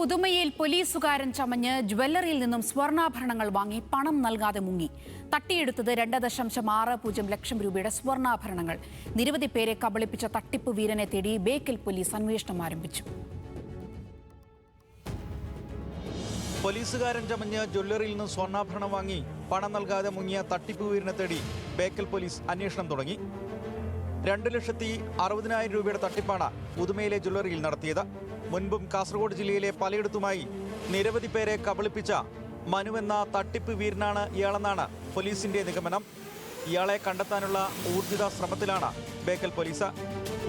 ഉദുമയിൽ പോലീസുകാരൻ ചമഞ്ഞ് ജ്വല്ലറിയിൽ നിന്നും സ്വർണ്ണാഭരണങ്ങൾ വാങ്ങി പണം നൽകാതെ മുങ്ങി. തട്ടിയെടുത്തത് 2.60 ലക്ഷം രൂപയുടെ സ്വർണ്ണാഭരണങ്ങൾ. നിരവധി പേരെ കബളിപ്പിച്ച തട്ടിപ്പ് വീരനെ തേടി ബേക്കൽ പോലീസ് അന്വേഷണം ആരംഭിച്ചു. പോലീസുകാരൻ ചമഞ്ഞ് ജ്വല്ലറിയിൽ നിന്ന് സ്വർണ്ണാഭരണം വാങ്ങി പണം നൽകാതെ മുങ്ങിയ തട്ടിപ്പ് വീരനെ തേടി ബേക്കൽ പോലീസ് അന്വേഷണം തുടങ്ങി. 2,60,000 രൂപയുടെ തട്ടിപ്പാണ് ഉദുമയിലെ ജ്വല്ലറിയിൽ നടത്തിയത്. മുൻപും കാസർഗോഡ് ജില്ലയിലെ പലയിടത്തുമായി നിരവധി പേരെ കബളിപ്പിച്ച മനു എന്ന തട്ടിപ്പ് വീരനാണ് ഇയാളെന്നാണ് പോലീസിന്റെ നിഗമനം. ഇയാളെ കണ്ടെത്താനുള്ള ഊർജിത ശ്രമത്തിലാണ് ബേക്കൽ പോലീസ്.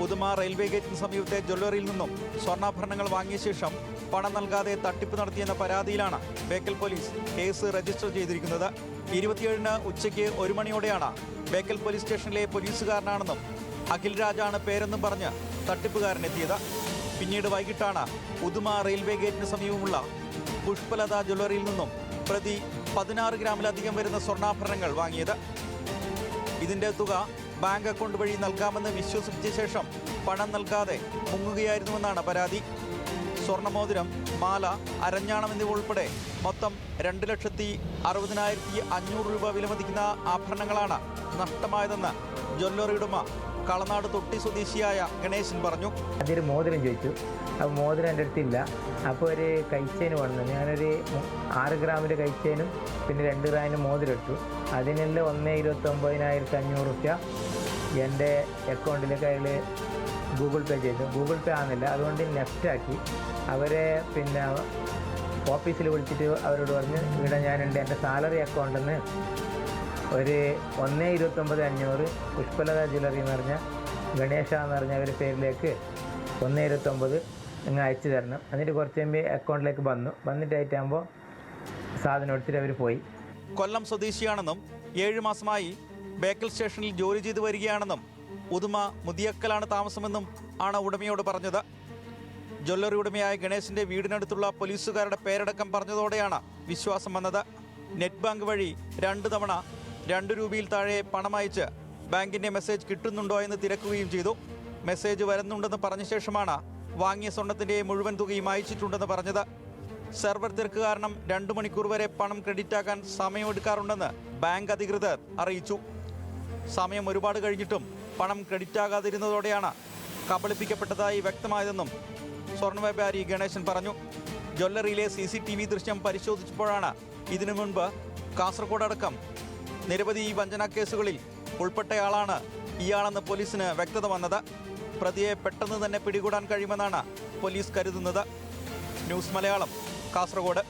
ഉദുമ റെയിൽവേ ഗേറ്റിന് സമീപത്തെ ജ്വല്ലറിയിൽ നിന്നും സ്വർണ്ണാഭരണങ്ങൾ വാങ്ങിയ ശേഷം പണം നൽകാതെ തട്ടിപ്പ് നടത്തിയെന്ന പരാതിയിലാണ് ബേക്കൽ പോലീസ് കേസ് രജിസ്റ്റർ ചെയ്തിരിക്കുന്നത്. 27-ന് ഉച്ചയ്ക്ക് 1 മണിയോടെയാണ് ബേക്കൽ പോലീസ് സ്റ്റേഷനിലെ പോലീസുകാരനാണെന്നും അഖിൽ രാജാണ് പേരെന്നും പറഞ്ഞ് തട്ടിപ്പുകാരനെത്തിയത്. പിന്നീട് വൈകിട്ടാണ് ഉദുമ റെയിൽവേ ഗേറ്റിന് സമീപമുള്ള പുഷ്പലത ജ്വല്ലറിയിൽ നിന്നും പ്രതി 16 ഗ്രാമിലധികം വരുന്ന സ്വർണ്ണാഭരണങ്ങൾ വാങ്ങിയത്. ഇതിന്റെ തുക ബാങ്ക് അക്കൗണ്ട് വഴി നൽകാമെന്ന് വിശ്വസിപ്പിച്ച ശേഷം പണം നൽകാതെ മുങ്ങുകയായിരുന്നുവെന്നാണ് പരാതി. സ്വർണ്ണമോതിരം, മാല, അരഞ്ഞാണം എന്നിവ ഉൾപ്പെടെ മൊത്തം 2,60,500 രൂപ വിലമതിക്കുന്ന ആഭരണങ്ങളാണ് നഷ്ടമായതെന്ന് ജ്വല്ലറി ഉടമ കളനാട് തൊട്ടി സ്വദേശിയായ ഗണേശൻ പറഞ്ഞു. അതൊരു മോതിരം ചോദിച്ചു. അപ്പോൾ മോതിരം എൻ്റെ അടുത്തില്ല. അപ്പോൾ ഒരു കൈച്ചേന് വന്നു. ഞാനൊരു 6 ഗ്രാമിൻ്റെ കൈച്ചേനും പിന്നെ 2 ഗ്രാമിൻ്റെ മോതിരം എടുത്തു. അതിനെല്ലാം 1,29,500 രൂപ എൻ്റെ അക്കൗണ്ടിലേക്ക് അതിൽ ഗൂഗിൾ പേ ചെയ്തു. ഗൂഗിൾ പേ ആകുന്നില്ല, അതുകൊണ്ട് നെഫ്റ്റാക്കി. അവരെ പിന്നെ ഓഫീസിൽ വിളിച്ചിട്ട് അവരോട് പറഞ്ഞ് ഇവിടെ ഞാനുണ്ട്, എൻ്റെ സാലറി അക്കൗണ്ടിൽ നിന്ന് ഒരു 1,29,500 പുഷ്പലത ജ്വല്ലറി എന്ന് പറഞ്ഞ ഗണേശ എന്ന് പറഞ്ഞ ഒരു പേരിലേക്ക് 1,29,000 നിങ്ങൾ അയച്ചു തരണം. എന്നിട്ട് കുറച്ച് കഴിയുമ്പോൾ അക്കൗണ്ടിലേക്ക് വന്നിട്ടായിട്ടാകുമ്പോൾ സാധനം എടുത്തിട്ട് അവർ പോയി. കൊല്ലം സ്വദേശിയാണെന്നും 7 മാസമായി ബേക്കൽ സ്റ്റേഷനിൽ ജോലി ചെയ്തു വരികയാണെന്നും ഉദുമ മുതിയക്കലാണ് താമസമെന്നും ആണ് ഉടമയോട് പറഞ്ഞത്. ജ്വല്ലറി ഉടമയായ ഗണേശിന്റെ വീടിനടുത്തുള്ള പോലീസുകാരുടെ പേരടക്കം പറഞ്ഞതോടെയാണ് വിശ്വാസം വന്നത്. നെറ്റ് ബാങ്ക് വഴി 2 തവണ 2 രൂപയിൽ താഴെ പണം അയച്ച് ബാങ്കിന്റെ മെസ്സേജ് കിട്ടുന്നുണ്ടോ എന്ന് തിരക്കുകയും ചെയ്തു. മെസ്സേജ് വരുന്നുണ്ടെന്ന് പറഞ്ഞ ശേഷമാണ് വാങ്ങിയ സ്വർണത്തിന്റെ മുഴുവൻ തുകയും അയച്ചിട്ടുണ്ടെന്ന് പറഞ്ഞത്. സെർവർ തിരക്ക് കാരണം 2 മണിക്കൂർ വരെ പണം ക്രെഡിറ്റ് ആക്കാൻ സമയമെടുക്കാറുണ്ടെന്ന് ബാങ്ക് അധികൃതർ അറിയിച്ചു. സമയം ഒരുപാട് കഴിഞ്ഞിട്ടും പണം ക്രെഡിറ്റ് ആകാതിരുന്നതോടെയാണ് കബളിപ്പിക്കപ്പെട്ടതായി വ്യക്തമായതെന്നും സ്വർണ്ണ വ്യാപാരി ഗണേശൻ പറഞ്ഞു. ജ്വല്ലറിയിലെ CCTV ദൃശ്യം പരിശോധിച്ചപ്പോഴാണ് ഇതിനു മുൻപ് കാസർഗോഡ് അടക്കം നിരവധി വഞ്ചനാ കേസുകളിൽ ഉൾപ്പെട്ടയാളാണ് ഇയാളെന്ന് പോലീസിന് വ്യക്തത വന്നത്. പ്രതിയെ പെട്ടെന്ന് തന്നെ പിടികൂടാൻ കഴിയുമെന്നാണ് പോലീസ് കരുതുന്നത്. ന്യൂസ് മലയാളം, കാസർഗോഡ്.